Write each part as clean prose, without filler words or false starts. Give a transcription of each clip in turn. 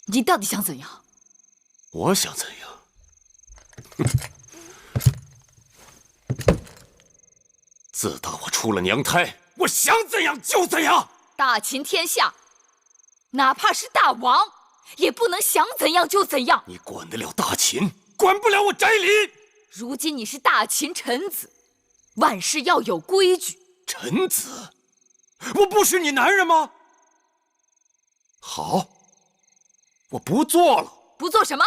你到底想怎样？我想怎样？自打我出了娘胎，我想怎样就怎样。大秦天下，哪怕是大王，也不能想怎样就怎样。你管得了大秦，管不了我翟里。如今你是大秦臣子，万事要有规矩。臣子，我不是你男人吗？好，我不做了。不做什么？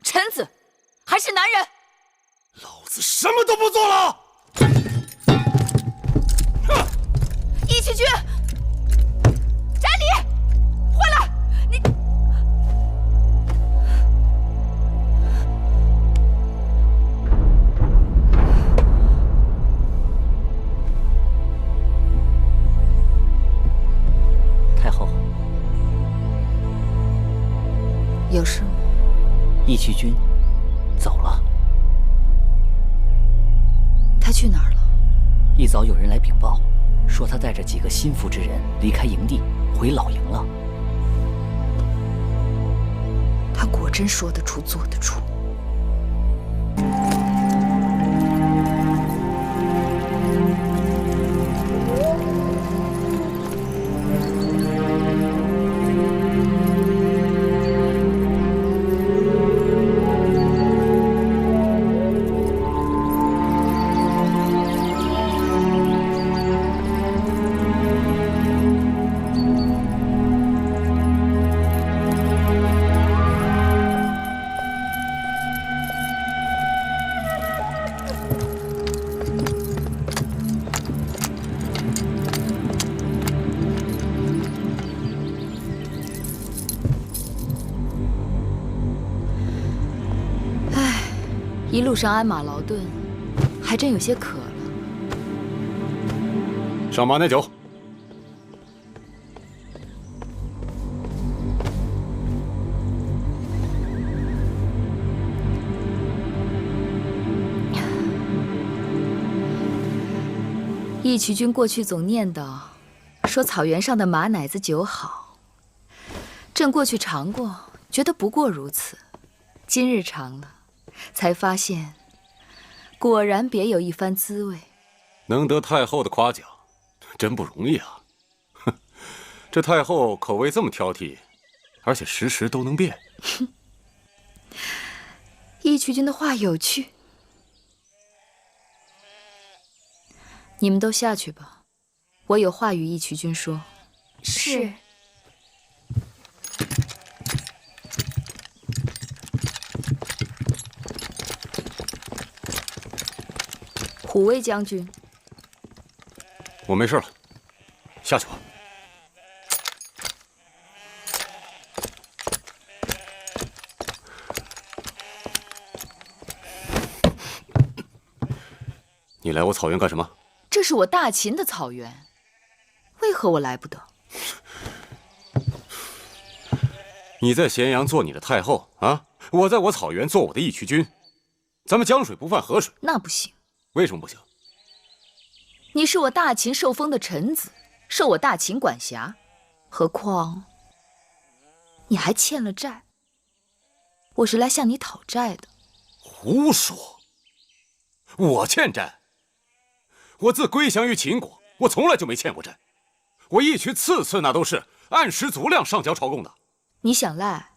臣子还是男人？老子什么都不做了。义渠君，翟里，回来！你太后，有事吗？义渠君走了。他去哪儿了？一早有人来禀报，说他带着几个心腹之人离开营地，回老营了。他果真说得出，做得出。一路上鞍马劳顿，还真有些渴了。上马奶酒。义渠君过去总念叨，说草原上的马奶子酒好。朕过去尝过，觉得不过如此。今日尝了，才发现，果然别有一番滋味。能得太后的夸奖，真不容易啊！哼，这太后口味这么挑剔，而且时时都能变。义渠君的话有趣。你们都下去吧，我有话与义渠君说。是。虎威将军，我没事了，下去吧。你来我草原干什么？这是我大秦的草原，为何我来不得？你在咸阳做你的太后啊，我在我草原做我的义渠君，咱们江水不犯河水。那不行。为什么不行？你是我大秦受封的臣子，受我大秦管辖，何况你还欠了债。我是来向你讨债的。胡说！我欠债？我自归降于秦国，我从来就没欠过债。我义渠次次那都是按时足量上交朝贡的。你想赖？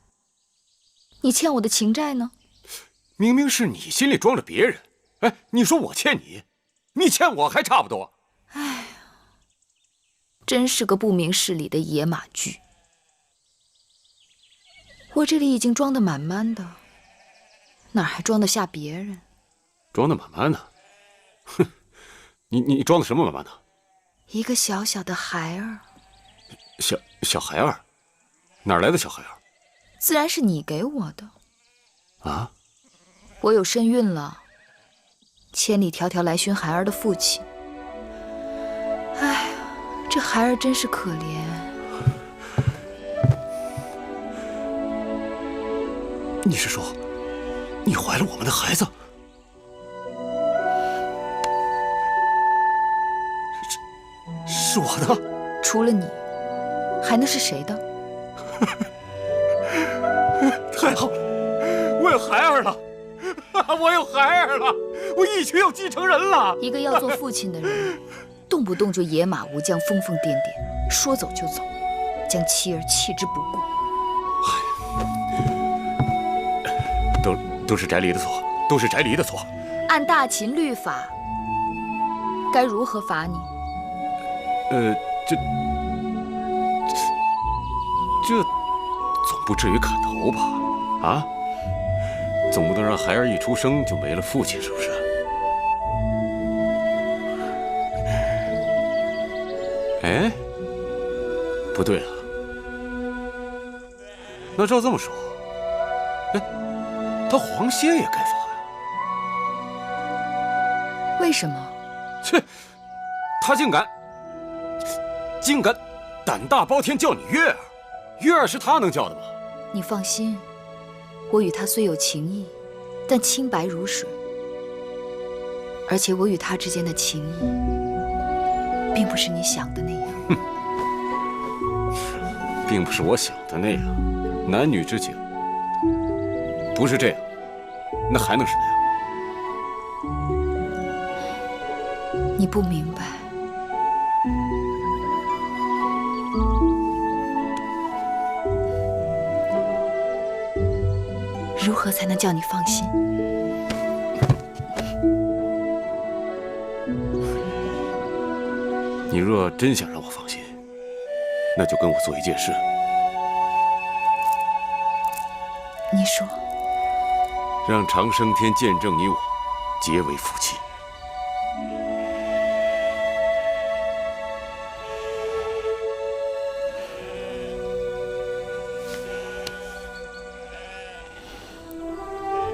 你欠我的情债呢？明明是你心里装着别人。哎，你说我欠你，你欠我还差不多。哎呀，真是个不明事理的野马驹。我这里已经装得满满的，哪还装得下别人？装得满满的？哼，你装的什么满满的？一个小小的孩儿。小孩儿？哪来的小孩儿？自然是你给我的。啊？我有身孕了。千里迢迢来寻孩儿的父亲，哎呀，这孩儿真是可怜。你是说，你怀了我们的孩子？是我的？除了你，还能是谁的？太好了，我有孩儿了，我有孩儿了，我义渠有继承人了。一个要做父亲的人，动不动就野马无缰，疯疯癫癫，说走就走，将妻儿弃之不顾。都是翟离的错，都是翟离的错。按大秦律法，该如何罚你？这总不至于砍头吧？啊，总不能让孩儿一出生就没了父亲，是不是？哎，不对啊。那照这么说，哎，他黄歇也该罚呀？为什么？切，他竟敢胆大包天叫你月儿，月儿是他能叫的吗？你放心，我与他虽有情谊，但清白如水。而且我与他之间的情谊，并不是你想的那样。并不是我想的那样，男女之情不是这样，那还能是那样？你不明白。如何才能叫你放心？你若真想让我放心，那就跟我做一件事。你说。让长生天见证你我结为夫妻。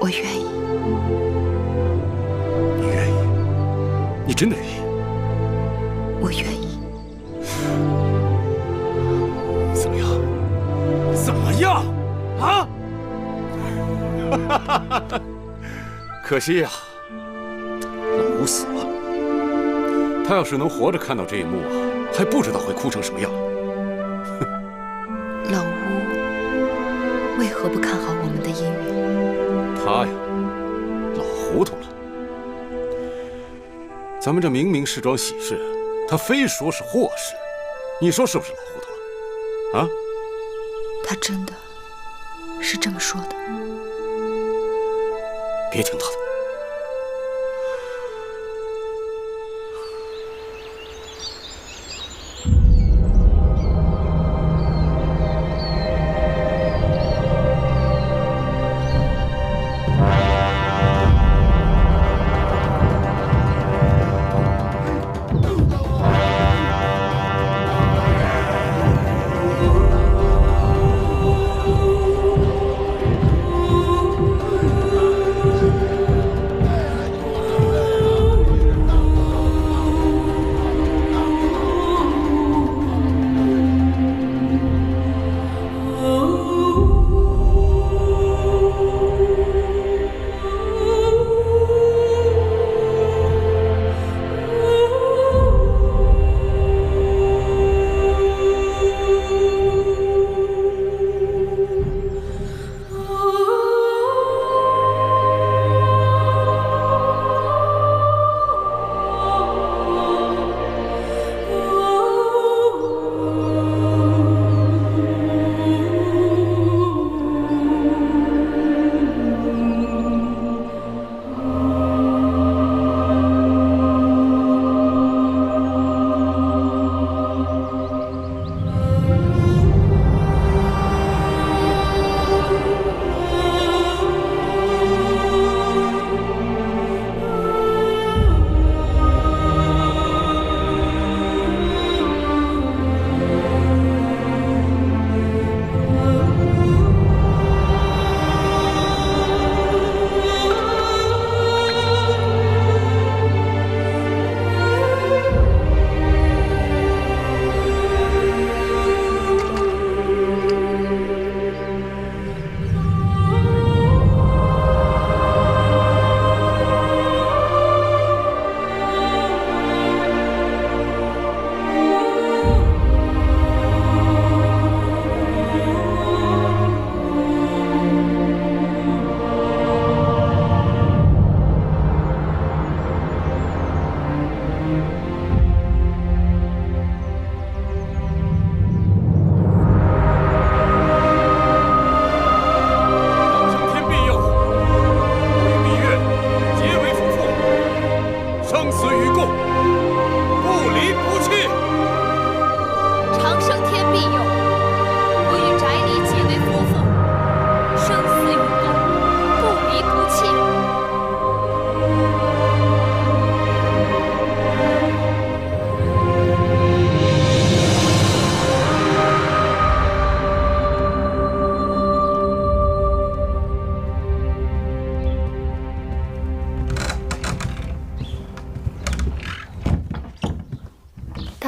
我愿意。你愿意？你真的愿意？我愿意。怎么样？怎么样？啊？可惜呀，老吴死了。他要是能活着看到这一幕啊，还不知道会哭成什么样。老吴为何不看好我们的姻缘？他呀，老糊涂了。咱们这明明是桩喜事，他非说是祸事，你说是不是老糊涂了？啊？他真的是这么说的。别听他的。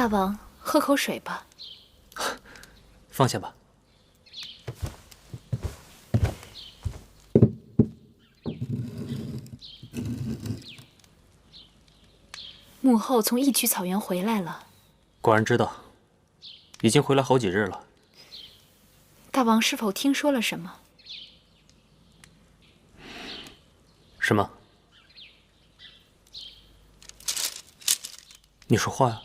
大王，喝口水吧。放下吧。母后从义渠草原回来了。果然知道，已经回来好几日了。大王是否听说了什么？什么？你说话呀！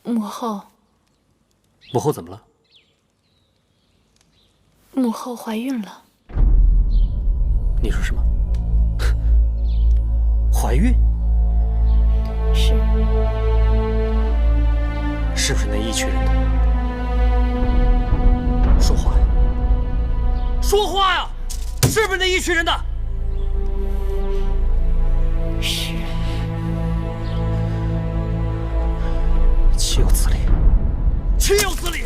母后。母后怎么了？母后怀孕了。你说什么？怀孕？是。是不是那一群人的？说话呀！说话呀！是不是那一群人的？是。岂有此理！岂有此理！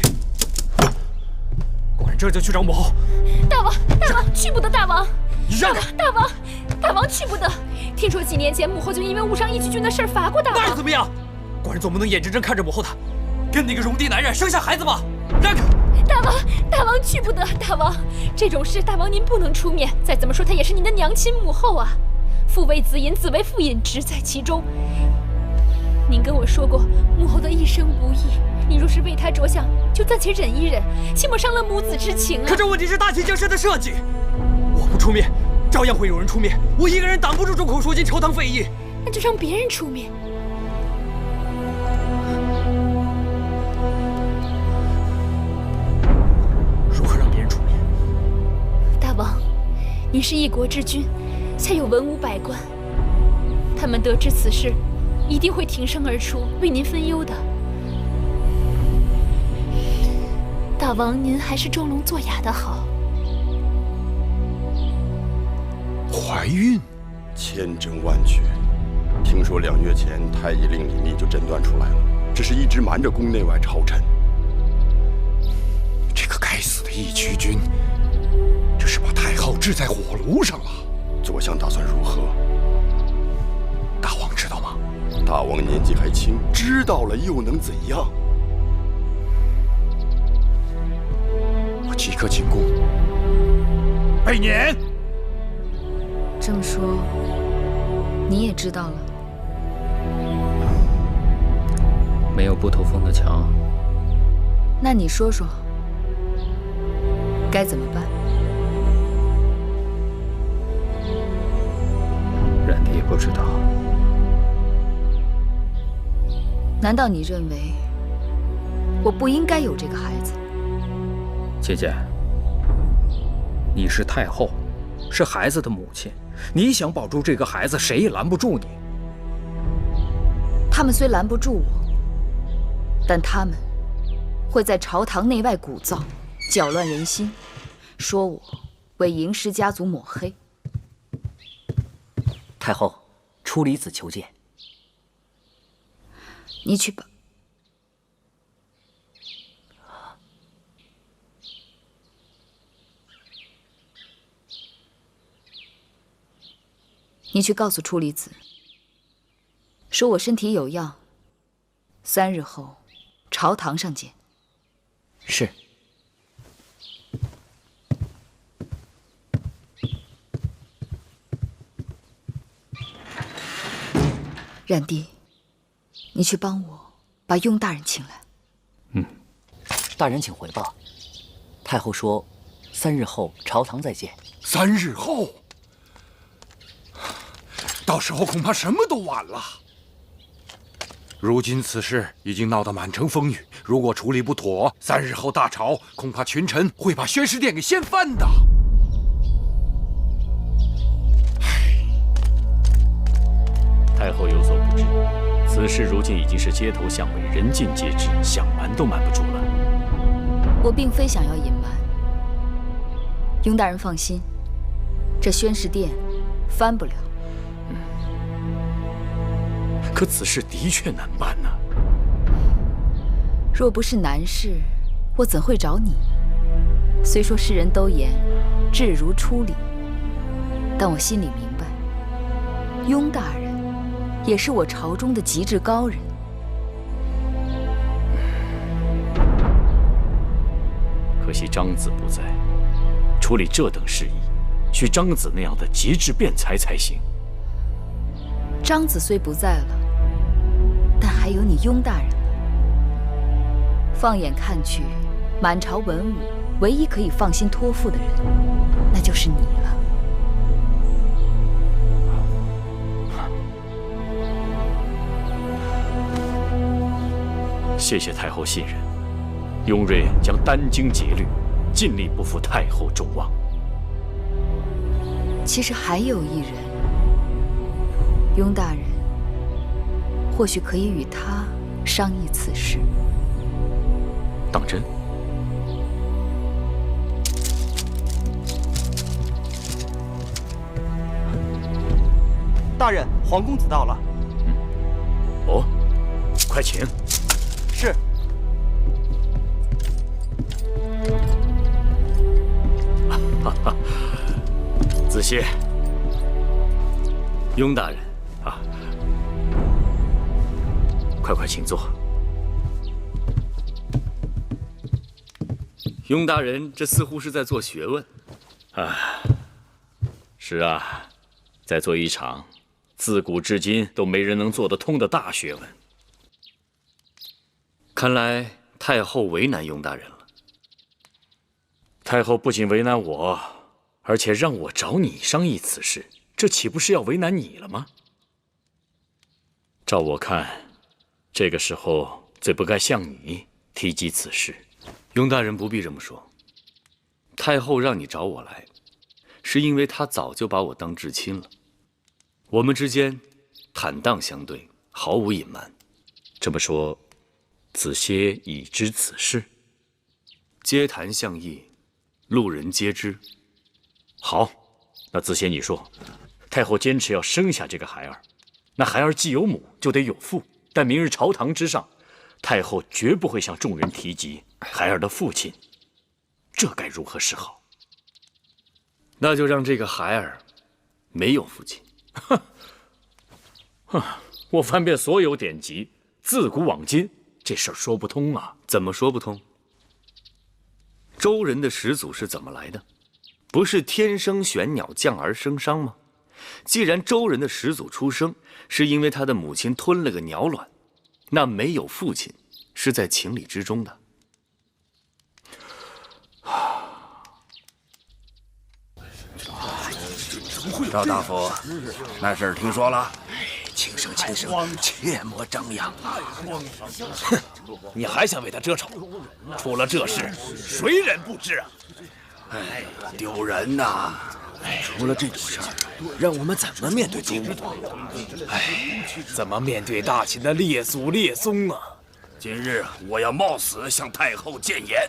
果然这就去找母后。大王，去不得！大王，让开！大王去不得！听说几年前母后就因为误伤义渠君的事儿罚过大王。那又怎么样？果然总不能眼睁睁看着母后她跟那个戎地男人生下孩子吧？让开！大王去不得！大王，这种事大王您不能出面。再怎么说她也是您的娘亲母后啊，父为子隐，子为父隐，职在其中。您跟我说过母后的一生不易，你若是为她着想，就暂且忍一忍，切莫伤了母子之情啊。可这问题是大齐江山的设计，我不出面，照样会有人出面。我一个人挡不住众口铄金，朝堂废议。那就让别人出面。如何让别人出面？大王，您是一国之君，下有文武百官，他们得知此事，一定会挺身而出，为您分忧的。大王，您还是装聋作哑的好。怀孕？千真万确。听说2月前太医令李密就诊断出来了，只是一直瞒着宫内外朝臣。这个该死的义渠君，这是把太后置在火炉上了。左相打算如何？大王知道吗？大王年纪还轻，知道了又能怎样？我即刻进宫备撵。这么说，你也知道了？没有不透风的墙。那你说说，该怎么办？冉帝不知道。难道你认为我不应该有这个孩子？姐姐，你是太后，是孩子的母亲，你想保住这个孩子，谁也拦不住你。他们虽拦不住我，但他们会在朝堂内外鼓噪，搅乱人心，说我为嬴氏家族抹黑。太后，出离子求见。你去吧。你去告诉出离子，说我身体有恙，3日后朝堂上见。是。冉帝，你去帮我把雍大人请来。大人请回报。太后说，3日后朝堂再见。3日后，到时候恐怕什么都晚了。如今此事已经闹得满城风雨，如果处理不妥，3日后大吵，恐怕群臣会把宣誓殿给掀翻的。太后有所不知，此事如今已经是街头巷尾，人尽皆知，想瞒都瞒不住了。我并非想要隐瞒，雍大人放心，这宣誓殿翻不了。可此事的确难办呐。若不是难事，我怎会找你？虽说世人都言智如出礼，但我心里明白，雍大人也是我朝中的极致高人。可惜张子不在，处理这等事宜，需张子那样的极致辩才才行。张子虽不在了，但还有你雍大人。放眼看去，满朝文武唯一可以放心托付的人，那就是你了。谢谢太后信任，雍瑞将殚精竭虑，尽力不负太后众望。其实还有一人，雍大人，或许可以与他商议此事。当真？大人，黄公子到了。哦，快请。是。哈哈，子歇，雍大人啊，快请坐。雍大人，这似乎是在做学问。啊，是啊，在做一场自古至今都没人能做得通的大学问。看来太后为难雍大人了。太后不仅为难我，而且让我找你商议此事，这岂不是要为难你了吗？照我看，这个时候最不该向你提及此事。雍大人不必这么说。太后让你找我来，是因为她早就把我当至亲了。我们之间坦荡相对，毫无隐瞒。这么说，子歇已知此事？街谈巷议，路人皆知。好，那子歇你说，太后坚持要生下这个孩儿，那孩儿既有母就得有父，但明日朝堂之上，太后绝不会向众人提及孩儿的父亲，这该如何是好？那就让这个孩儿没有父亲。我翻遍所有典籍，自古往今，这事儿说不通啊！怎么说不通？周人的始祖是怎么来的？不是天生玄鸟，降而生商吗？既然周人的始祖出生是因为他的母亲吞了个鸟卵，那没有父亲是在情理之中的。赵大夫，那事儿听说了？轻声，轻声，切莫张扬啊！哼，你还想为他遮丑？出了这事，谁人不知啊？哎，丢人呐！出了这种事儿，让我们怎么面对宗母？哎，怎么面对大秦的列祖列宗啊？今日我要冒死向太后谏言。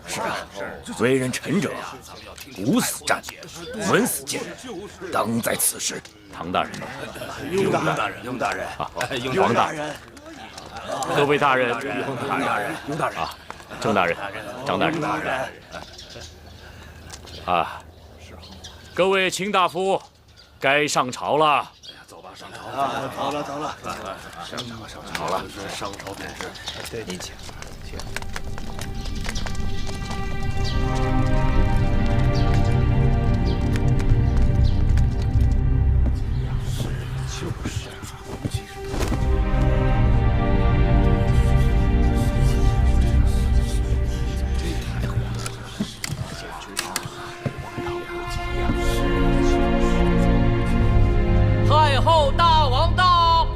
是啊，为人臣者，无死战，文死谏，当在此时。唐大人，雍大人，雍大人，王大人，各位大人，雍大人，雍大人啊，郑大人，张大人，啊，各位卿大夫，该上朝了。哎呀，走吧，上朝啊！走了，上朝了，上朝便是。对，您请。太后大王到！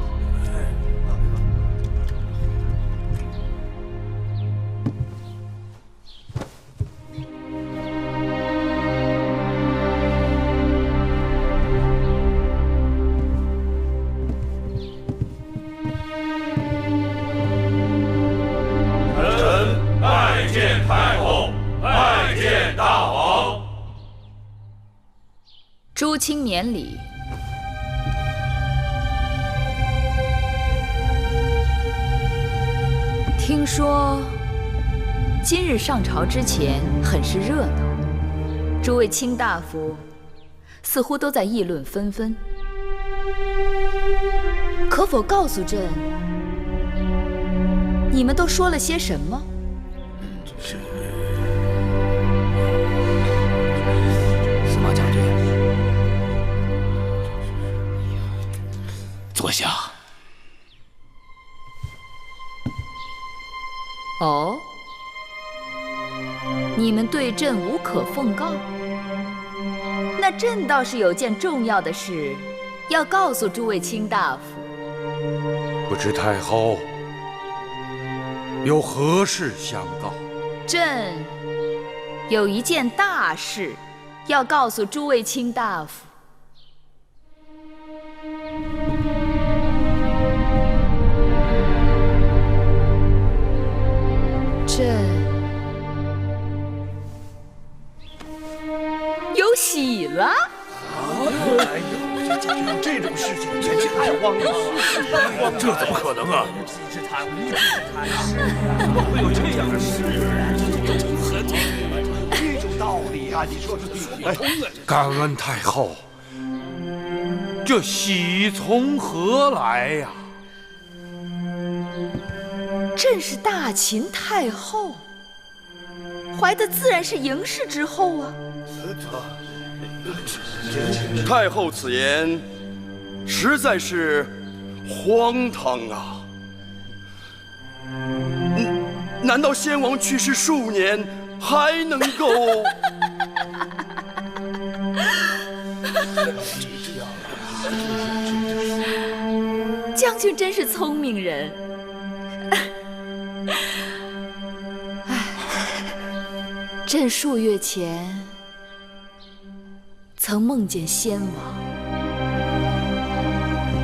臣拜见太后，拜见大王。诸卿免礼。听说今日上朝之前很是热闹，诸位卿大夫似乎都在议论纷纷。可否告诉朕，你们都说了些什么？司马将军，坐下。哦，你们对朕无可奉告？那朕倒是有件重要的事，要告诉诸位卿大夫。不知太后有何事相告？朕有一件大事，要告诉诸位卿大夫。朕有喜了。哎呦，这种事情简直太荒唐了！这怎么可能啊？怎么会有这样的事？这种道理啊，你说说得通啊！感恩太后，这喜从何来呀？朕是大秦太后，怀的自然是嬴氏之后啊。太后此言实在是荒唐啊！难道先王去世数年还能够？将军真是聪明人。朕数月前曾梦见先王，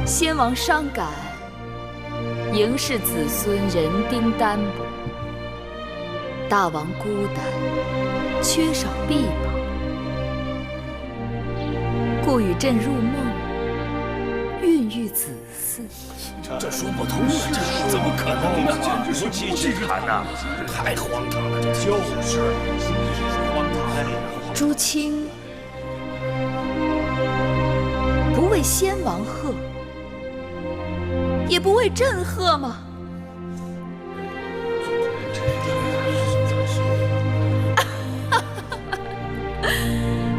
先王伤感，嬴氏子孙人丁单薄，大王孤单，缺少臂膀，故与朕入梦，孕育子嗣。这说不通啊！这怎么可能呢？简直是不去谈呐！太荒唐了！就是荒唐。诸卿不为先王贺，也不为朕贺吗？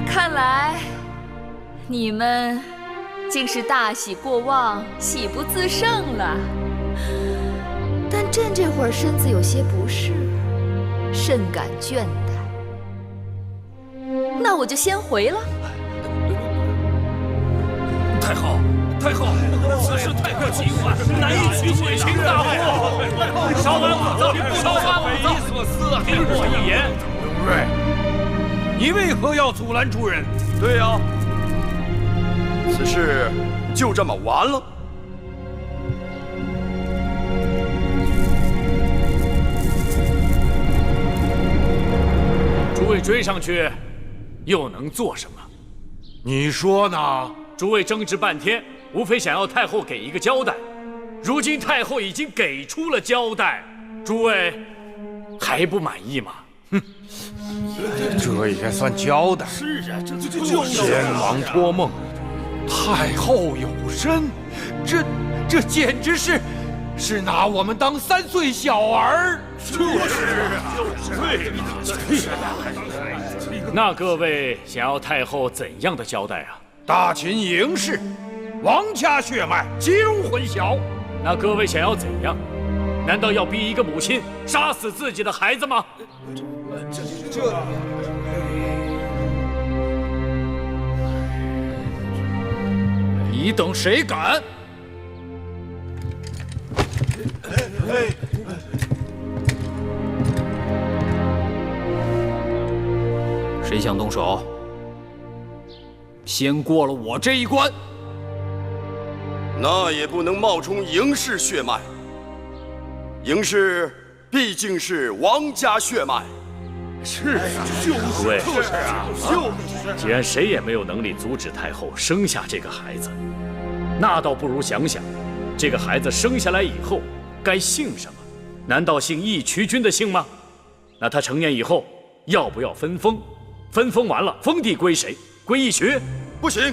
看来你们竟是大喜过望，喜不自胜了。但朕这会儿身子有些不适，甚感倦怠。那我就先回了。太后，太后，此事太过奇怪，难以取会卿大夫。稍安勿躁，稍安勿躁。匪夷所思啊！听我一言。永瑞，你为何要阻拦诸人？对呀，此事就这么完了？诸位追上去，又能做什么？你说呢？诸位争执半天，无非想要太后给一个交代。如今太后已经给出了交代，诸位还不满意吗？哼，这也算交代？是啊，这就是先王托梦，太后有身，这简直是拿我们当3岁小儿。就是啊，就是那各位想要太后怎样的交代啊？大秦嬴氏，王家血脉，皆容混淆。那各位想要怎样？难道要逼一个母亲杀死自己的孩子吗？你等谁敢？谁想动手？先过了我这一关。那也不能冒充嬴氏血脉。嬴氏毕竟是王家血脉。是啊，诸位，就是啊，既然谁也没有能力阻止太后生下这个孩子，那倒不如想想，这个孩子生下来以后该姓什么？难道姓义渠君的姓吗？那他成年以后要不要分封？分封完了，封地归谁？归义渠？不行，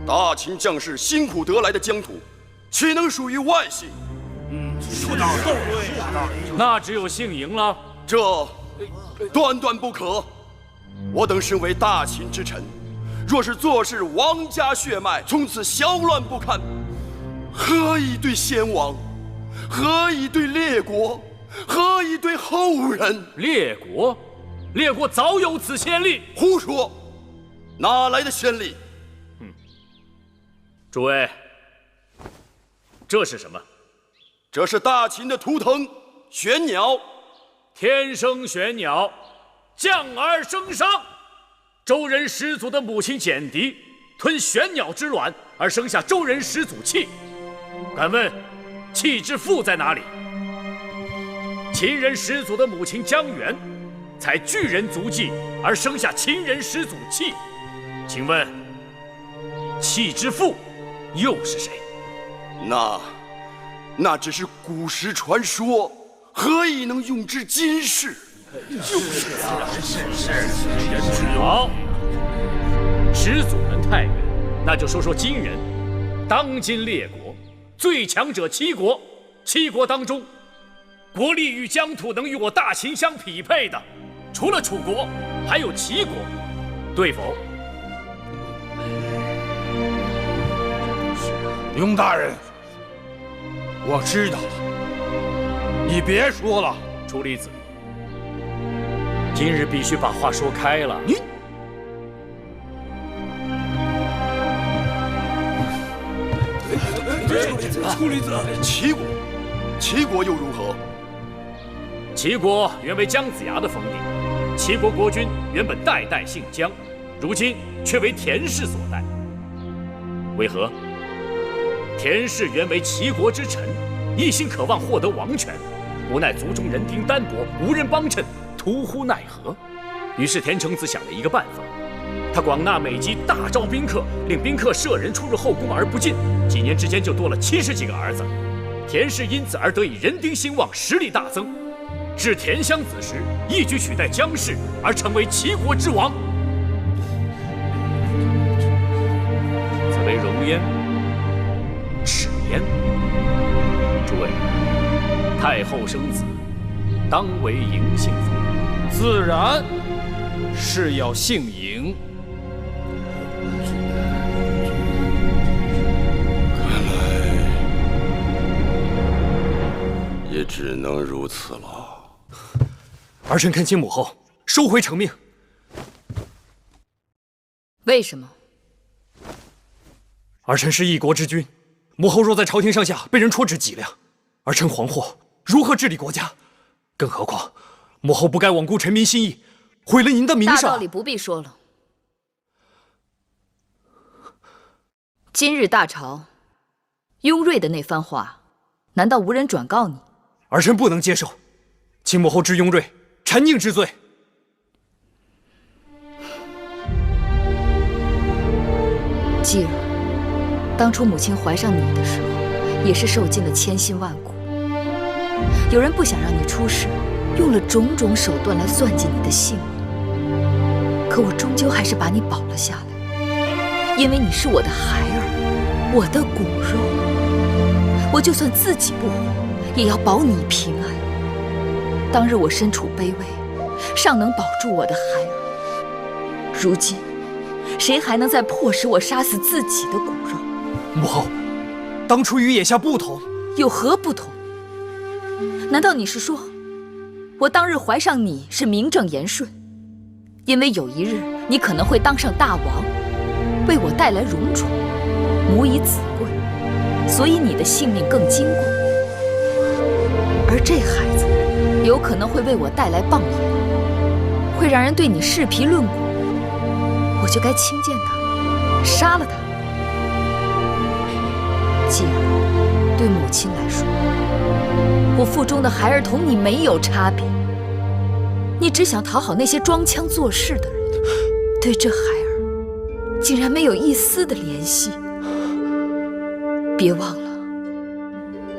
大秦将士辛苦得来的疆土，岂能属于外姓？说道理，那只有姓嬴了。这断断不可。我等身为大秦之臣，若是坐视王家血脉从此小乱不堪，何以对先王？何以对列国？何以对后人？列国，列国早有此先例。胡说！哪来的先例？诸位，这是什么？这是大秦的图腾玄鸟。天生玄鸟，降而生商。周人始祖的母亲简狄吞玄鸟之卵，而生下周人始祖契。敢问，契之父在哪里？秦人始祖的母亲姜原采巨人足迹，而生下秦人始祖契。请问，契之父又是谁？那只是古时传说，何以能用之今世？就是啊，是。好，始祖们太远，那就说说今人。当今列国最强者七国，七国当中，国力与疆土能与我大秦相匹配的，除了楚国，还有齐国，对否？雍大人，我知道了，你别说了。楚离子，今日必须把话说开了。你，楚离子，齐国又如何？齐国原为姜子牙的封地，齐国国君原本代代姓姜，如今却为田氏所代。为何？田氏原为齐国之臣，一心渴望获得王权，无奈族中人丁单薄，无人帮衬，徒呼奈何。于是田成子想了一个办法，他广纳美姬，大招宾客，令宾客舍人出入后宫而不尽，几年之间就多了70几个儿子。田氏因此而得以人丁兴旺，实力大增。至田襄子时，一举取代姜氏，而成为齐国之王。此为容焉，耻焉。诸位，太后生子，当为嬴姓妇。自然是要姓嬴。看来也只能如此了。儿臣恳请母后收回成命。为什么？儿臣是一国之君，母后若在朝廷上下被人戳指脊梁，儿臣惶惑如何治理国家？更何况，母后不该罔顾臣民心意，毁了您的名声。大道理不必说了。今日大朝，雍瑞的那番话，难道无人转告你？儿臣不能接受，请母后治雍瑞谗佞之罪。继儿，当初母亲怀上你的时候，也是受尽了千辛万苦。有人不想让你出事，用了种种手段来算计你的性命。可我终究还是把你保了下来，因为你是我的孩儿，我的骨肉。我就算自己不活，也要保你平安。当日我身处卑微，尚能保住我的孩儿。如今，谁还能再迫使我杀死自己的骨肉？母后，当初与眼下不同，有何不同？难道你是说，我当日怀上你是名正言顺，因为有一日你可能会当上大王，为我带来荣宠，母以子贵，所以你的性命更金贵。而这孩子有可能会为我带来谤言，会让人对你视皮论骨，我就该轻贱他，杀了他。继而，对母亲来说，我腹中的孩儿同你没有差别，你只想讨好那些装腔作势的人，对这孩儿竟然没有一丝的怜惜。别忘了，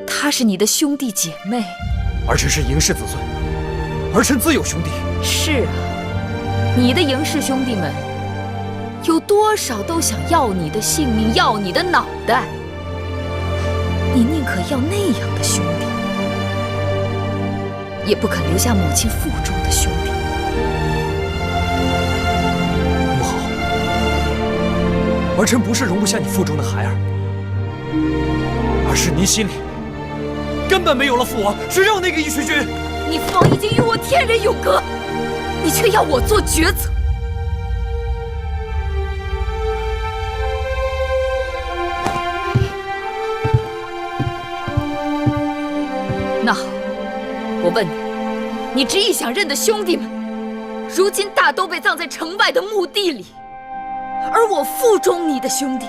他是你的兄弟姐妹。儿臣是嬴氏子孙，儿臣自有兄弟。是啊，你的嬴氏兄弟们有多少都想要你的性命，要你的脑袋。你宁可要那样的兄弟，也不肯留下母亲腹中的兄弟。母后，儿臣不是容不下你腹中的孩儿，而是您心里根本没有了父王，只有那个义渠君。你父王已经与我天人有隔，你却要我做抉择。那好，我问你，你执意想认的兄弟们，如今大都被葬在城外的墓地里，而我腹中你的兄弟，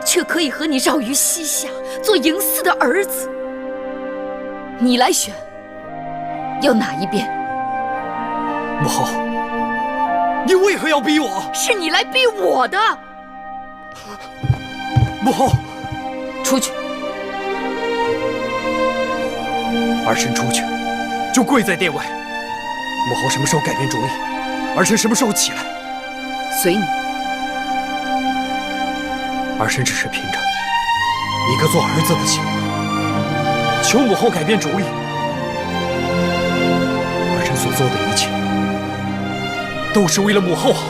却可以和你绕于膝下，做嬴驷的儿子。你来选，要哪一边？母后，你为何要逼我？是你来逼我的。母后，出去。儿臣出去，就跪在殿外。母后什么时候改变主意，儿臣什么时候起来。随你。儿臣只是凭着一个做儿子的心，求母后改变主意。儿臣所做的一切，都是为了母后好。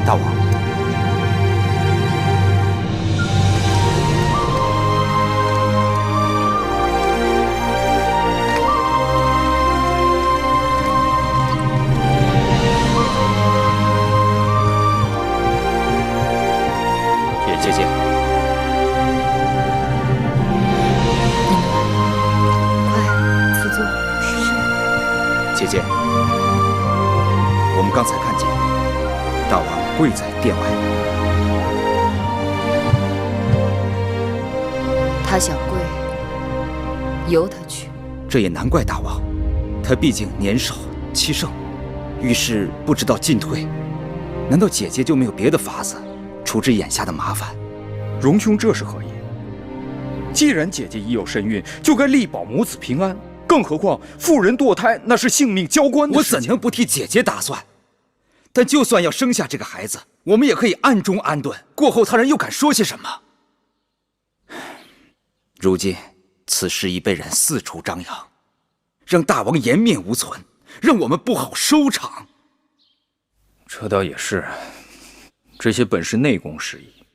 大王，姐姐，快赐座。姐姐，我们刚才看见大王跪在殿外。他想跪，由他去。这也难怪大王，他毕竟年少气盛，遇事不知道进退。难道姐姐就没有别的法子处置眼下的麻烦？荣兄这是何意？既然姐姐已有身孕，就该力保母子平安。更何况妇人堕胎那是性命交关的事情。我怎能不替姐姐打算？但就算要生下这个孩子，我们也可以暗中安顿，过后他人又敢说些什么？如今此事已被人四处张扬，让大王颜面无存，让我们不好收场。这倒也是，这些本是内宫事宜，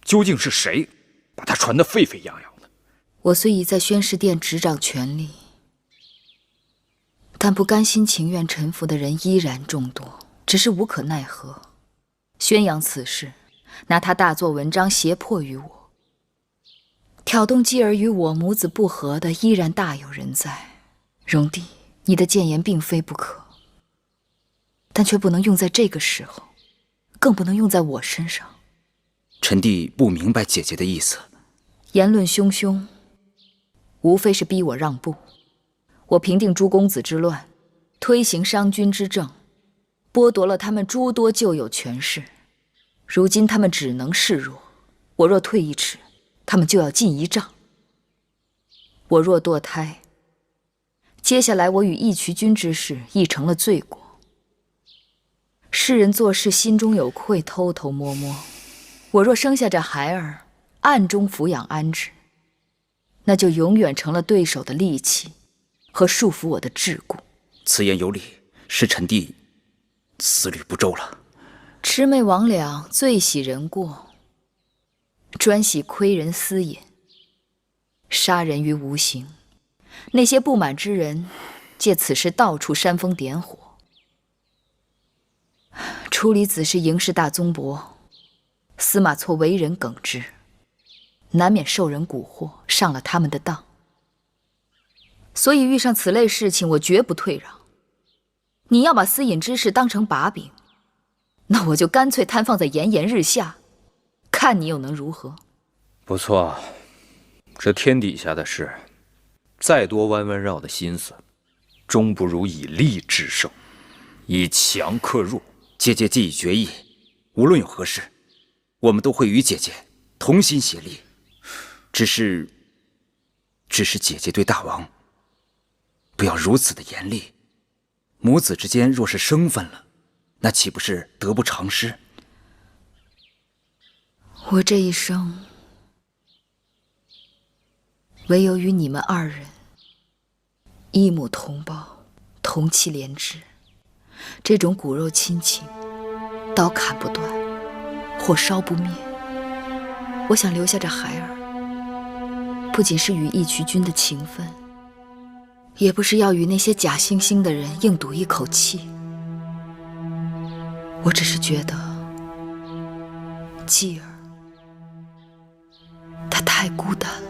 究竟是谁把它传得沸沸扬扬的？我虽已在宣誓殿执掌权力，但不甘心情愿臣服的人依然众多，只是无可奈何。宣扬此事，拿他大做文章胁迫于我，挑动继儿与我母子不和的依然大有人在。荣弟，你的谏言并非不可，但却不能用在这个时候，更不能用在我身上。臣弟不明白姐姐的意思。言论汹汹，无非是逼我让步。我平定诸公子之乱，推行商君之政，剥夺了他们诸多旧有权势。如今他们只能示弱，我若退一尺，他们就要进一丈。我若堕胎，接下来我与义渠君之事亦成了罪过。世人做事心中有愧，偷偷摸摸。我若生下这孩儿，暗中抚养安置，那就永远成了对手的利器和束缚我的桎梏。此言有理，是臣弟思虑不周了。魑魅魍魉最喜人过，专喜窥人私隐，杀人于无形。那些不满之人，借此事到处煽风点火。处理此事嬴氏大宗伯司马错为人耿直，难免受人蛊惑，上了他们的当。所以遇上此类事情，我绝不退让。你要把私隐之事当成把柄，那我就干脆摊放在炎炎日下，看你又能如何？不错，这天底下的事，再多弯弯绕的心思，终不如以力制胜，以强克弱。姐姐既已决意，无论有何事，我们都会与姐姐同心协力。只是姐姐对大王不要如此的严厉。母子之间若是生分了，那岂不是得不偿失？我这一生，唯有与你们二人一母同胞，同气连枝，这种骨肉亲情，刀砍不断，火烧不灭。我想留下这孩儿，不仅是与义渠君的情分，也不是要与那些假惺惺的人硬赌一口气。我只是觉得继儿她太孤单了。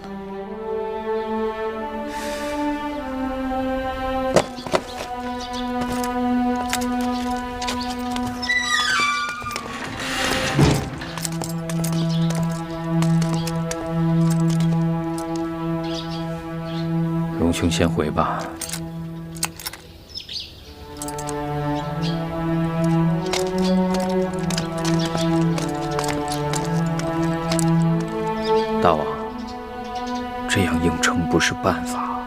荣兄先回吧。大王，这样硬撑不是办法。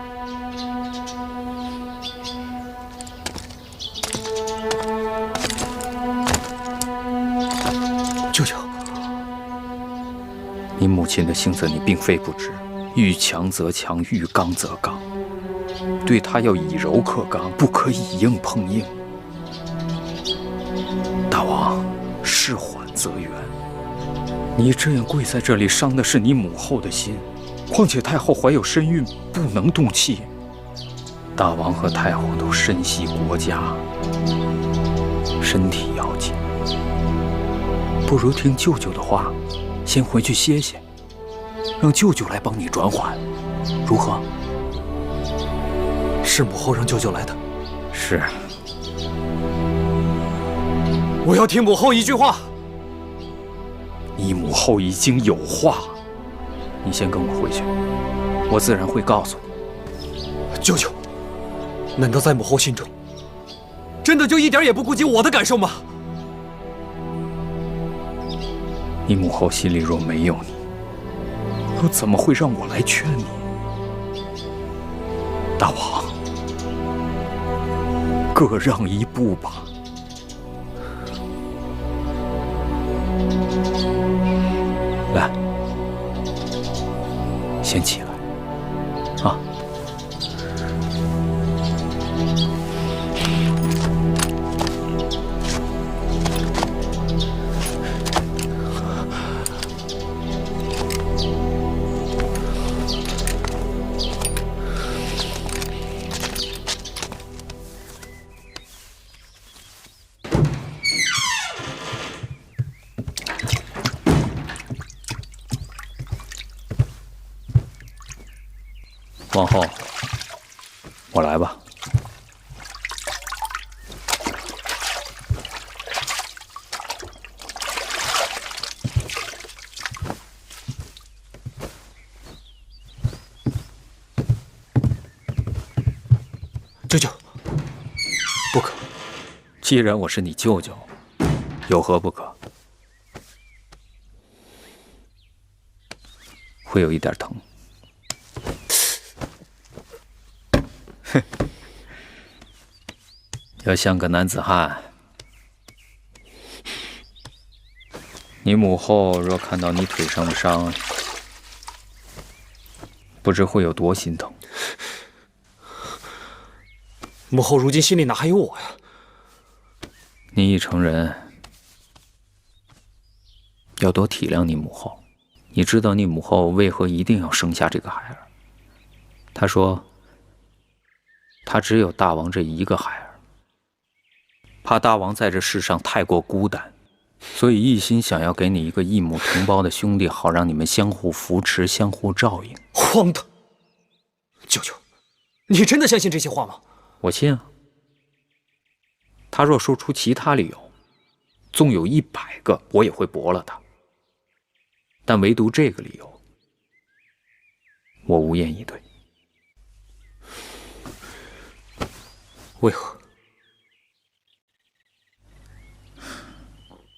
舅舅，你母亲的性子你并非不知，遇强则强，遇刚则刚。对她要以柔克刚，不可以硬碰硬。大王，事缓则圆。你这样跪在这里，伤的是你母后的心。况且太后怀有身孕，不能动气。大王和太后都深系国家，身体要紧。不如听舅舅的话，先回去歇歇，让舅舅来帮你转缓，如何？是母后让舅舅来的。是。我要听母后一句话。你母后已经有话，你先跟我回去，我自然会告诉你。舅舅，难道在母后心中，真的就一点也不顾及我的感受吗？你母后心里若没有你，又怎么会让我来劝你？大王，各让一步吧。来，先起来，啊！王后，我来吧。舅舅，不可。既然我是你舅舅，有何不可？会有一点疼。哼，要像个男子汉。你母后若看到你腿上的伤，不知会有多心疼。母后如今心里哪还有我呀？你已成人，要多体谅你母后。你知道你母后为何一定要生下这个孩儿？她说，她只有大王这一个孩儿，怕大王在这世上太过孤单，所以一心想要给你一个异母同胞的兄弟，好让你们相互扶持、相互照应。荒唐！舅舅，你真的相信这些话吗？我信啊。他若说出其他理由，纵有100个，我也会驳了他。但唯独这个理由，我无言以对。为何？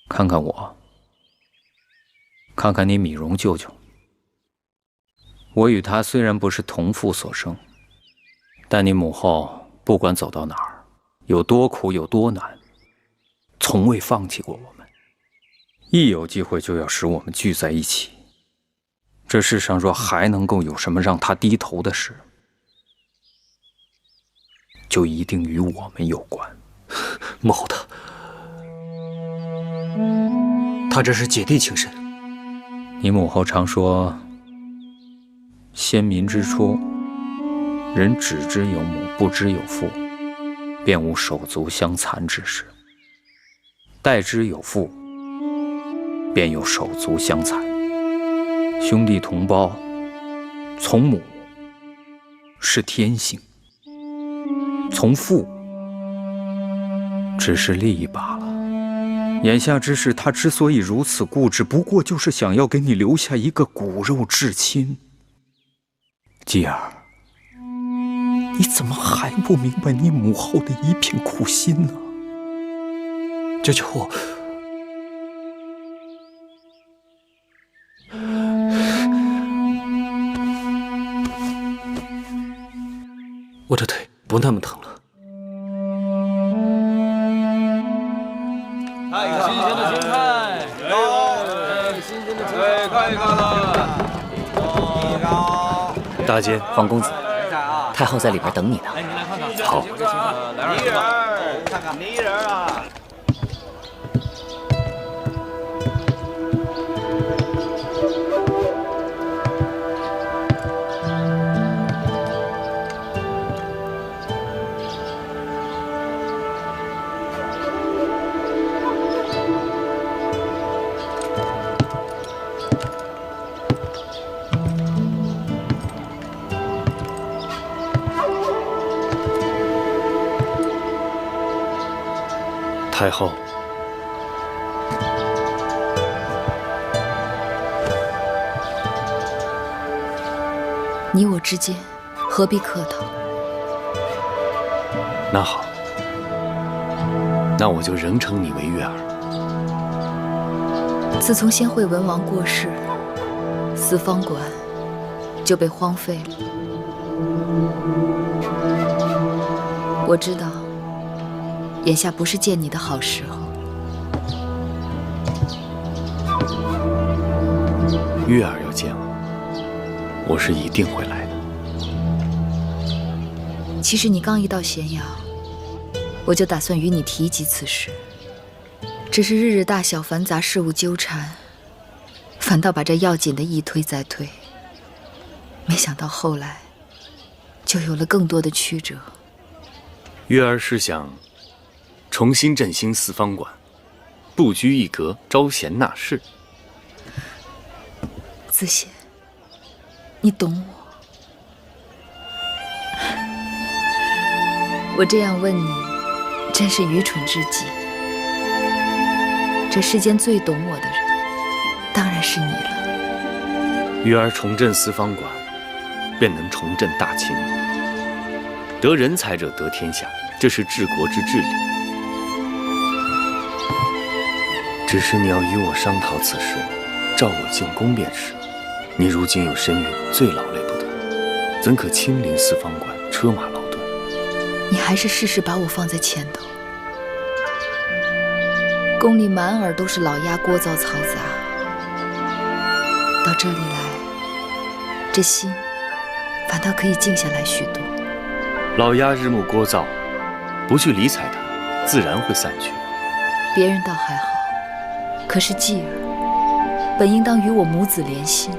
看看我，看看你米荣舅舅。我与他虽然不是同父所生，但你母后不管走到哪儿，有多苦有多难，从未放弃过我们。一有机会就要使我们聚在一起。这世上若还能够有什么让他低头的事，就一定与我们有关。母后他这是姐弟情深。你母后常说，先民之初，人只知有母，不知有父，便无手足相残之事；待之有父，便有手足相残。兄弟同胞，从母是天性，从父只是利益罢了。眼下之事，他之所以如此固执，不过就是想要给你留下一个骨肉至亲。继儿，你怎么还不明白你母后的一片苦心呢？舅舅，我的腿不那么疼了。新鲜的青菜，新鲜的青菜，看一看了。大姐，皇公子，太后在里边等你呢。好。泥人儿，看看泥人啊。太后，你我之间何必客套？那好，那我就仍称你为月儿。自从先惠文王过世，四方馆就被荒废了。我知道，眼下不是见你的好时候。月儿要见我，我是一定会来的。其实你刚一到咸阳，我就打算与你提及此事，只是日日大小繁杂事务纠缠，反倒把这要紧的一推再推。没想到后来，就有了更多的曲折。月儿是想重新振兴四方馆，不拘一格，招贤纳士。子贤，你懂我。我这样问你，真是愚蠢至极。这世间最懂我的人，当然是你了。月儿重振四方馆，便能重振大清。得人才者得天下，这是治国之至理。只是你要与我商讨此事，召我进宫便是。你如今有身孕，最劳累不得，怎可亲临四方馆，车马劳顿？你还是事事把我放在前头。宫里满耳都是老鸭聒噪嘈杂，到这里来，这心反倒可以静下来许多。老鸭日暮聒噪，不去理睬它，自然会散去。别人倒还好，可是继儿本应当与我母子连心，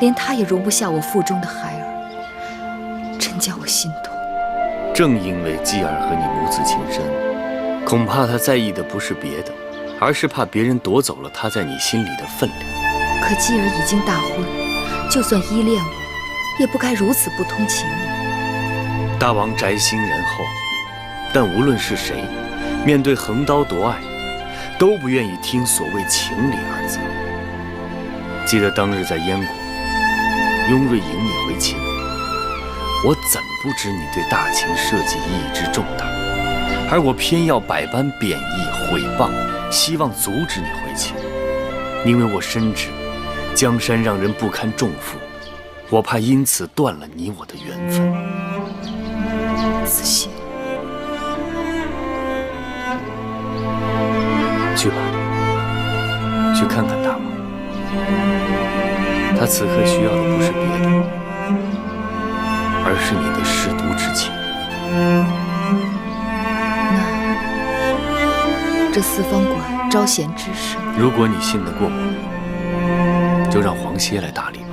连他也容不下我腹中的孩儿，真叫我心痛。正因为继儿和你母子情深，恐怕他在意的不是别的，而是怕别人夺走了他在你心里的分量。可继儿已经大婚，就算依恋我，也不该如此不通情理。大王宅心仁厚，但无论是谁，面对横刀夺爱，都不愿意听所谓情理二字。记得当日在燕国，雍瑞迎你回秦，我怎不知你对大秦社稷意义之重大，而我偏要百般贬义毁谤，希望阻止你回秦，因为我深知江山让人不堪重负，我怕因此断了你我的缘分。子信，去吧，去看看大王。他此刻需要的不是别的，而是你的舐犊之情。那这四方馆招贤之士，如果你信得过我，就让黄歇来打理吧。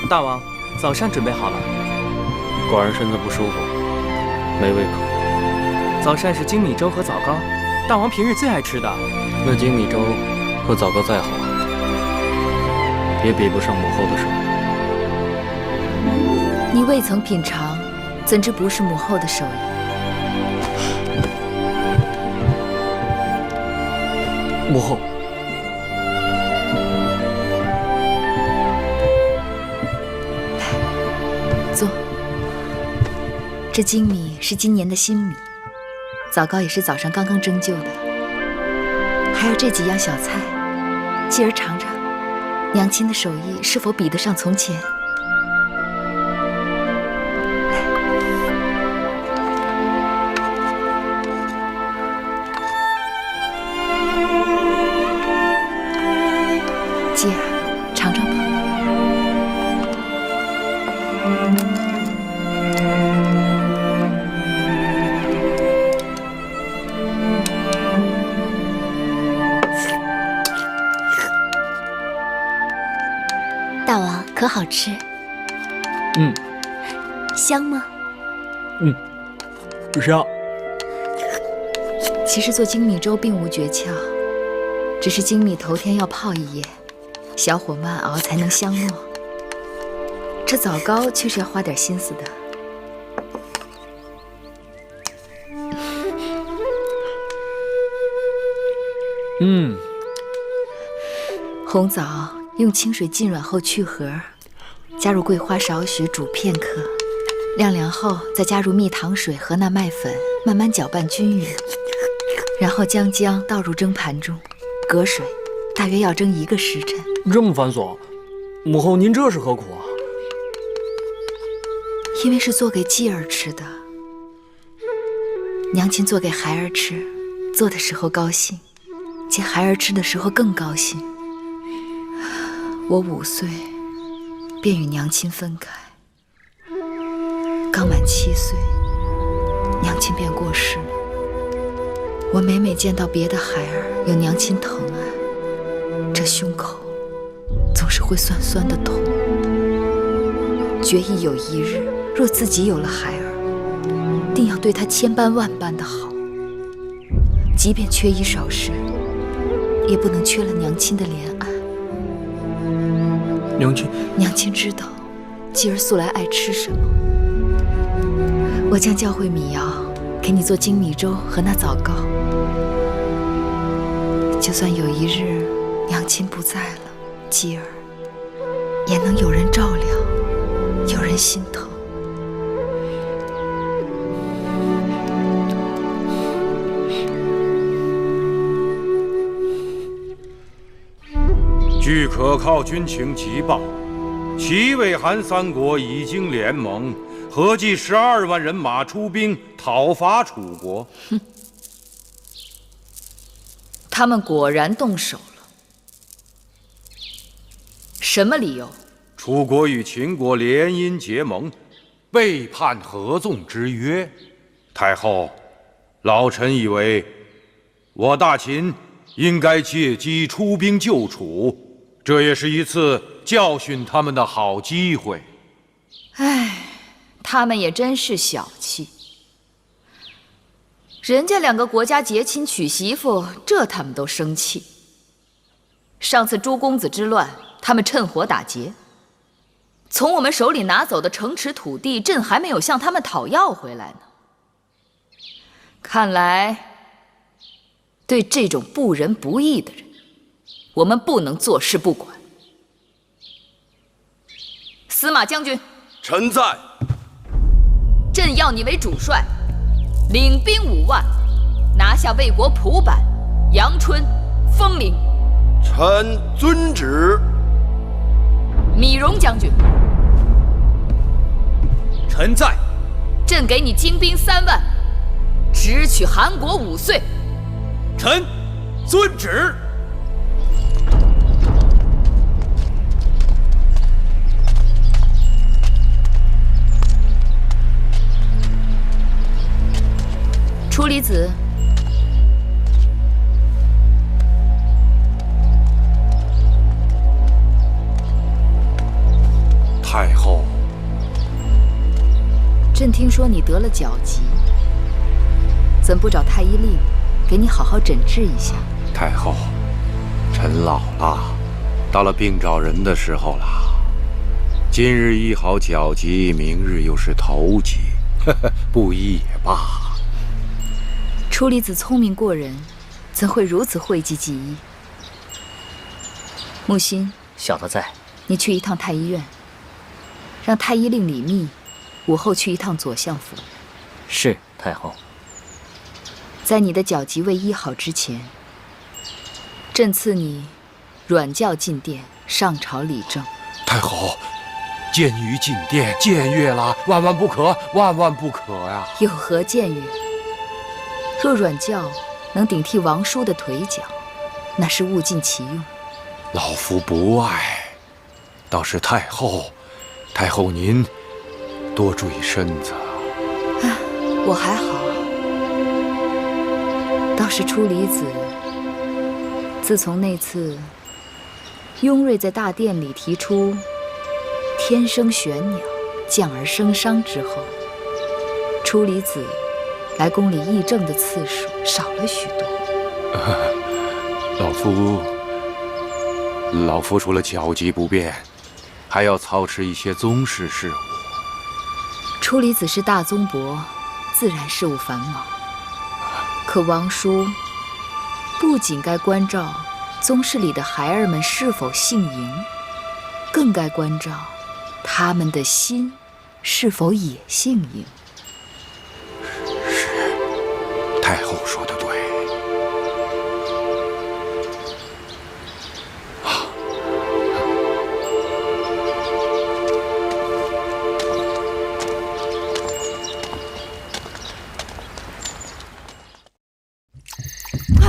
大王，早膳准备好了。寡人身子不舒服，没胃口。早膳是精米粥和枣糕，大王平日最爱吃的。那精米粥和枣糕再好，也比不上母后的手。你未曾品尝，怎知不是母后的手艺？母后，坐。这精米是今年的新米，枣糕也是早上刚刚蒸就的，还有这几样小菜，继儿尝尝，娘亲的手艺是否比得上从前？继儿，尝尝吧。大王可好吃？香吗？香。其实做精米粥并无诀窍，只是精米头天要泡一夜，小火慢熬才能香糯。这枣糕却是要花点心思的。红枣用清水浸软后去核，加入桂花少许煮片刻，晾凉后再加入蜜糖水和那麦粉，慢慢搅拌均匀，然后将姜倒入蒸盘中，隔水，大约要蒸1个时辰。这么繁琐，母后您这是何苦啊？因为是做给继儿吃的，娘亲做给孩儿吃，做的时候高兴，见孩儿吃的时候更高兴。我5岁便与娘亲分开，刚满7岁，娘亲便过世了。我每每见到别的孩儿有娘亲疼爱，这胸口总是会酸酸的痛。决意有一日，若自己有了孩儿，定要对他千般万般的好，即便缺衣少食，也不能缺了娘亲的怜爱。娘亲知道继儿素来爱吃什么，我将教会米瑶给你做精米粥和那枣糕。就算有一日娘亲不在了，继儿也能有人照料，有人心疼。据可靠军情急报，齐魏韩3国已经联盟，合计12万人马出兵讨伐楚国。他们果然动手了。什么理由？楚国与秦国联姻结盟，背叛合纵之约。太后，老臣以为，我大秦应该借机出兵救楚，这也是一次教训他们的好机会。唉，他们也真是小气。人家2个国家结亲娶媳妇，这他们都生气。上次朱公子之乱，他们趁火打劫；从我们手里拿走的城池土地，朕还没有向他们讨要回来呢。看来，对这种不仁不义的人，我们不能坐视不管。司马将军，臣在。朕要你为主帅，领兵5万，拿下魏国蒲坂、阳春、丰陵。臣遵旨。米荣将军，臣在。朕给你精兵3万，直取韩国5岁。臣遵旨。楚离子，太后，朕听说你得了脚疾，怎不找太医令给你好好诊治一下？太后，臣老了，到了病找人的时候了。今日医好脚疾，明日又是头疾，不医也罢。楚离子聪明过人，怎会如此讳疾忌医？木心，小的在。你去一趟太医院，让太医令李密午后去一趟左相府。是，太后。在你的脚疾未医好之前，朕赐你软轿进殿，上朝理政。太后，僭越进殿，僭越了，万万不可，万万不可呀！有何僭越？若软轿能顶替王叔的腿脚，那是物尽其用。老夫不爱，倒是太后，太后您多注意身子。我还好，倒是楚离子，自从那次雍瑞在大殿里提出“天生玄鸟，降而生商”之后，楚离子来宫里议政的次数少了许多。老夫除了脚疾不便，还要操持一些宗室事务。楚离子是大宗伯，自然事务繁忙。可王叔不仅该关照宗室里的孩儿们是否姓嬴，更该关照他们的心是否也姓嬴。太后说的对。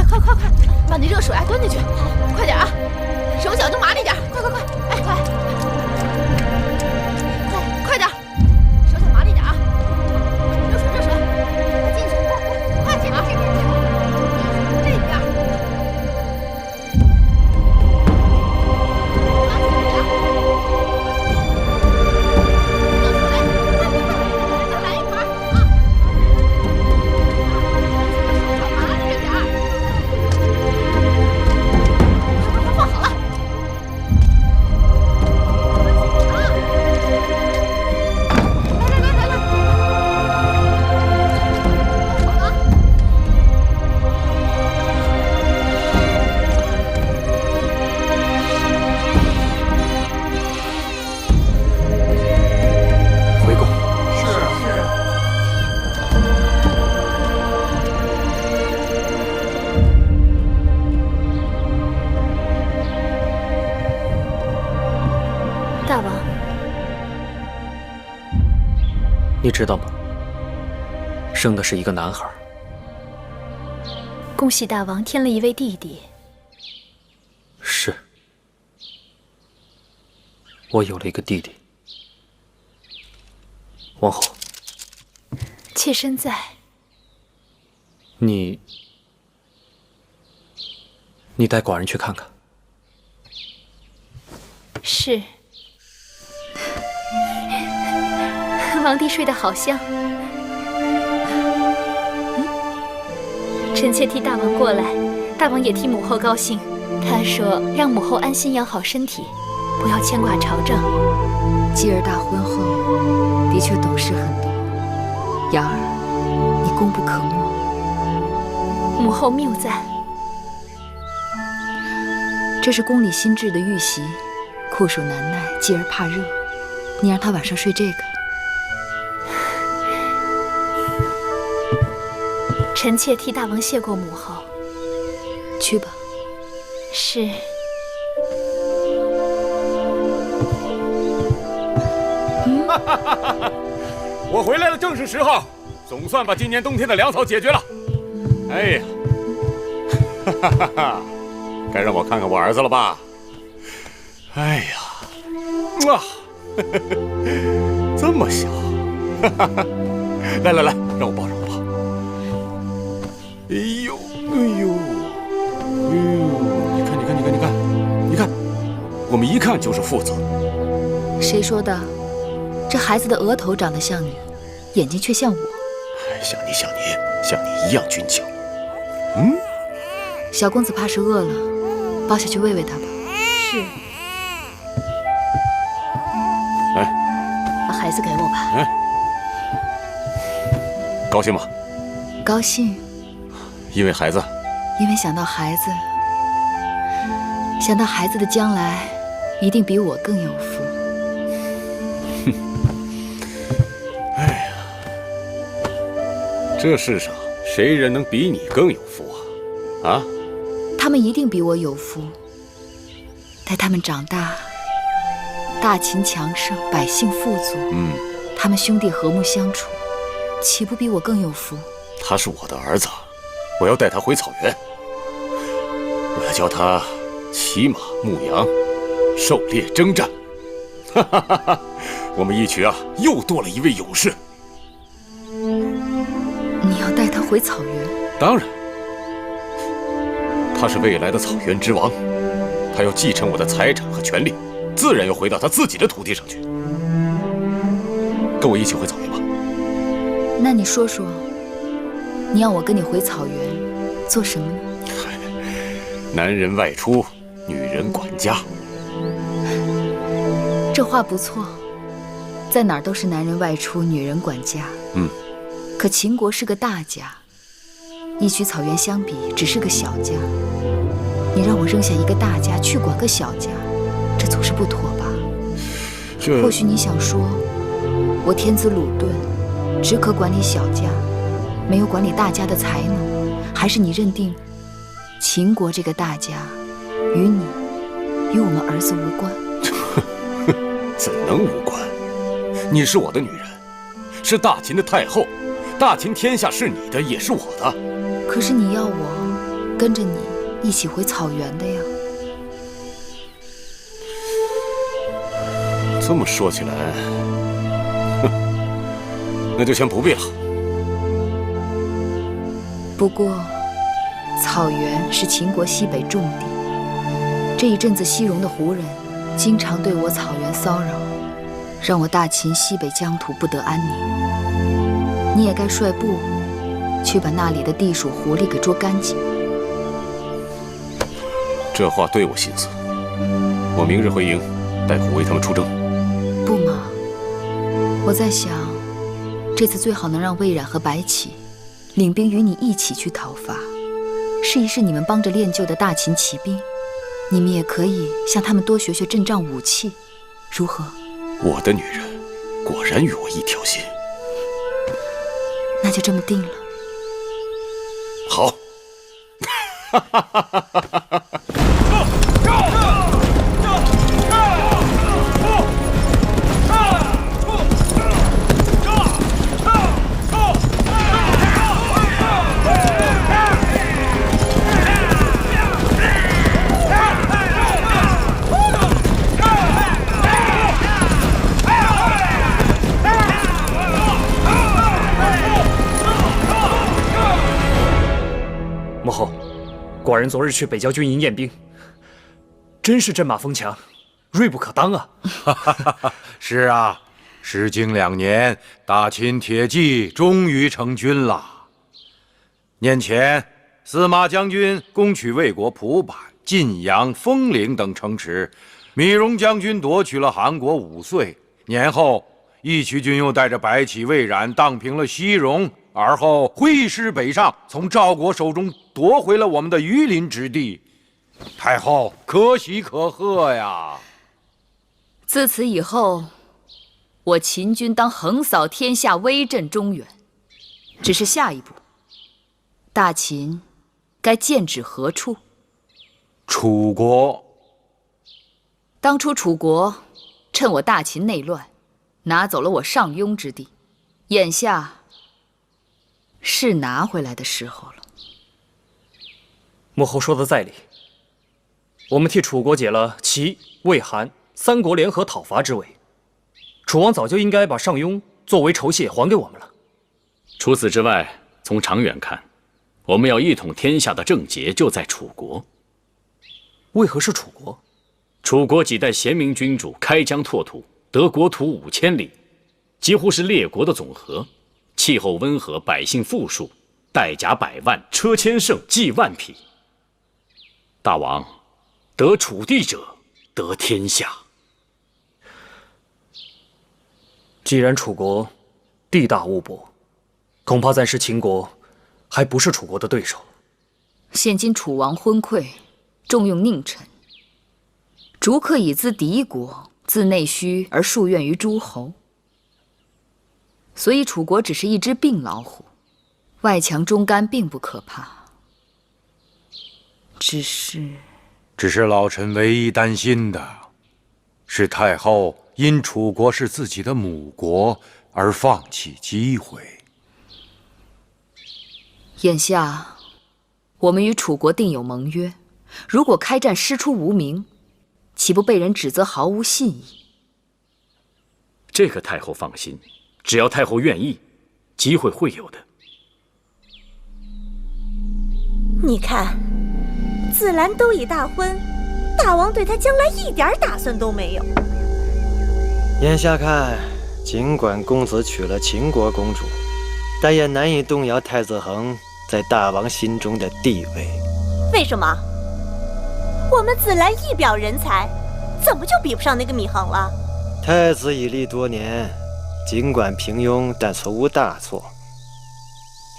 快，把那热水端进去，快点啊！手脚都麻利点，快，哎，快点，手脚麻利点啊！热水，快进去，快点啊！这边，拿起来，再来一盘啊！麻利着点。放好了。回宫。大王，你知道吗？生的是一个男孩。恭喜大王添了一位弟弟。是，我有了一个弟弟。王后，妾身在。你带寡人去看看。是。王弟睡得好香。臣妾替大王过来，大王也替母后高兴。他说让母后安心养好身体，不要牵挂朝政。继儿大婚后，的确懂事很多。瑶儿，你功不可没。母后谬赞。这是宫里新制的玉席，酷暑难耐，继儿怕热，你让她晚上睡这个。臣妾替大王谢过母后。去吧。是。我回来了，正是时候，总算把今年冬天的粮草解决了。哎呀，哈哈哈！该让我看看我儿子了吧？哎呀，哇，这么小，哈哈哈！来来来，让我抱让我抱。哎呦哎呦哎呦！你看你看你看你看你看，我们一看就是父子。谁说的？这孩子的额头长得像你，眼睛却像我。像你像你像你一样俊俏。小公子怕是饿了，抱下去喂喂他吧。是。把孩子给我吧。高兴吗？高兴。因为孩子？因为想到孩子，想到孩子的将来一定比我更有福。哎呀，这世上谁人能比你更有福啊？啊？他们一定比我有福。待他们长大，大秦强盛，百姓富足，他们兄弟和睦相处，岂不比我更有福？他是我的儿子，我要带他回草原，我要教他骑马、牧羊、狩猎、征战。哈哈哈哈！我们一曲啊，又多了一位勇士。你要带他回草原？当然，他是未来的草原之王，他要继承我的财产和权利，自然要回到他自己的土地上去。跟我一起回草原吧。那你说说，你要我跟你回草原做什么呢？男人外出，女人管家。这话不错，在哪儿都是男人外出，女人管家。可秦国是个大家，一曲草原相比，只是个小家。你让我扔下一个大家去管个小家，这总是不妥吧？或许你想说，我天资鲁钝，只可管理小家，没有管理大家的才能，还是你认定秦国这个大家与你、与我们儿子无关？怎能无关？你是我的女人，是大秦的太后，大秦天下是你的，也是我的。可是你要我跟着你一起回草原的呀。这么说起来，那就先不必了。不过，草原是秦国西北重地，这一阵子西戎的胡人经常对我草原骚扰，让我大秦西北疆土不得安宁。你也该率部去把那里的地鼠狐狸给捉干净。这话对我心思，我明日回营，带虎为他们出征。不忙，我在想，这次最好能让魏冉和白起领兵与你一起去讨伐，试一试你们帮着练就的大秦骑兵。你们也可以向他们多学学阵仗武器，如何？我的女人果然与我一条心。那就这么定了。好。母后，寡人昨日去北郊军营验兵，真是阵马锋强，锐不可当啊！是啊，时经2年，大秦铁骑终于成军了。年前，司马将军攻取魏国蒲坂、晋阳、丰陵等城池，米荣将军夺取了韩国5岁，年后，义渠君又带着白起、魏冉荡平了西戎，而后挥师北上，从赵国手中夺回了我们的榆林之地。太后可喜可贺呀！自此以后，我秦军当横扫天下，威震中原。只是下一步，大秦该剑指何处？楚国。当初楚国趁我大秦内乱，拿走了我上庸之地，眼下是拿回来的时候了。母后说的在理，我们替楚国解了齐、魏、韩三国联合讨伐之围，楚王早就应该把上庸作为酬谢还给我们了。除此之外，从长远看，我们要一统天下的症结就在楚国。为何是楚国？楚国几代贤明君主开疆拓土，得国土5000里，几乎是列国的总和。气候温和，百姓富庶，带甲100万，车千乘，骑万匹。大王，得楚地者，得天下。既然楚国地大物博，恐怕暂时秦国还不是楚国的对手。现今楚王昏聩，重用佞臣，逐客以资敌国，自内需而数怨于诸侯。所以楚国只是一只病老虎，外强中干并不可怕。只是老臣唯一担心的是太后因楚国是自己的母国而放弃机会。眼下我们与楚国定有盟约，如果开战师出无名，岂不被人指责毫无信义？这个太后放心，只要太后愿意，机会会有的。你看，紫兰都已大婚，大王对她将来一点打算都没有。眼下看，尽管公子娶了秦国公主，但也难以动摇太子恒在大王心中的地位。为什么？我们紫兰一表人才，怎么就比不上那个芈恒了？太子已立多年，尽管平庸，但从无大错。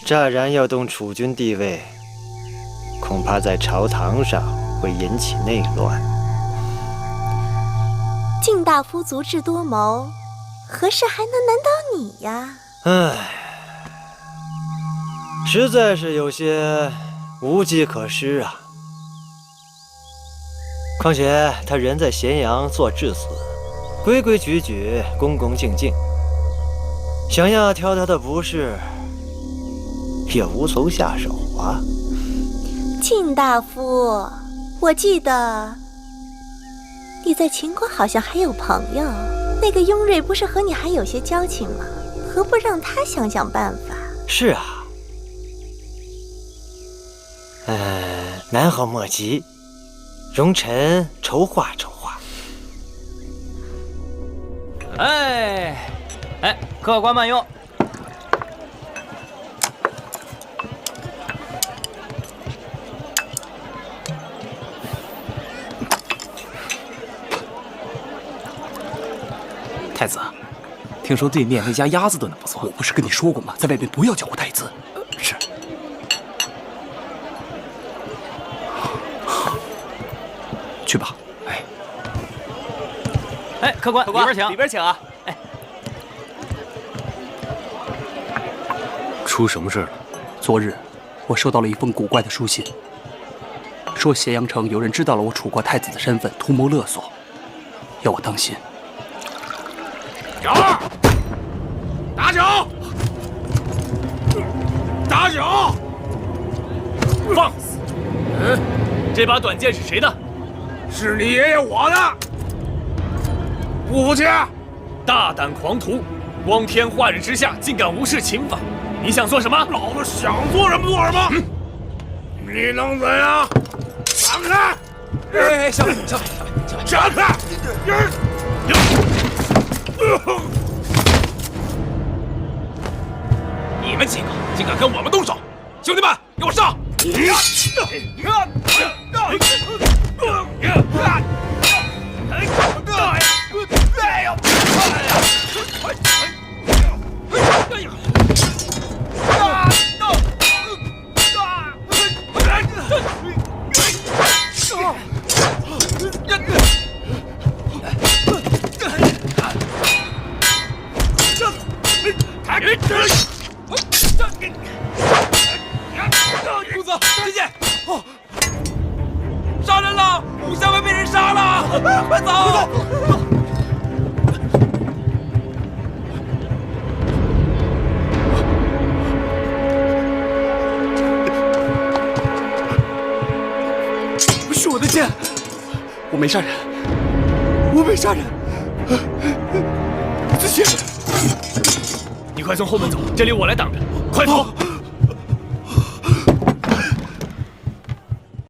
乍然要动储君地位，恐怕在朝堂上会引起内乱。晋大夫足智多谋，何事还能难倒你呀？唉，实在是有些无计可施啊。况且他人在咸阳做质子，规规矩矩，恭恭敬敬，想要挑他的不是，也无从下手啊。晋大夫，我记得你在秦国好像还有朋友，那个雍瑞不是和你还有些交情吗？何不让他想想办法？是啊，南侯莫急，容臣筹划筹划。哎，客官慢用。太子，听说对面那家鸭子炖的不错。我不是跟你说过吗？在外面不要叫我太子。是。去吧。客官，里边请，里边请啊！出什么事了？昨日我收到了一封古怪的书信，说咸阳城有人知道了我楚国太子的身份，图谋勒索，要我当心。小二，打酒！打酒！放肆！这把短剑是谁的？是你爷爷我的。不服气！大胆狂徒，光天化日之下竟敢无视秦法，你想做什么？老子想做什么做什么！你能怎样？闪开！小北，闪开！你们几个竟敢跟我们动手！兄弟们，给我上！公子，姐姐，杀人了！武校尉被人杀了，快走！是我的剑，我没杀人，我没杀人。子期，你快从后门走，这里我来挡着，快走！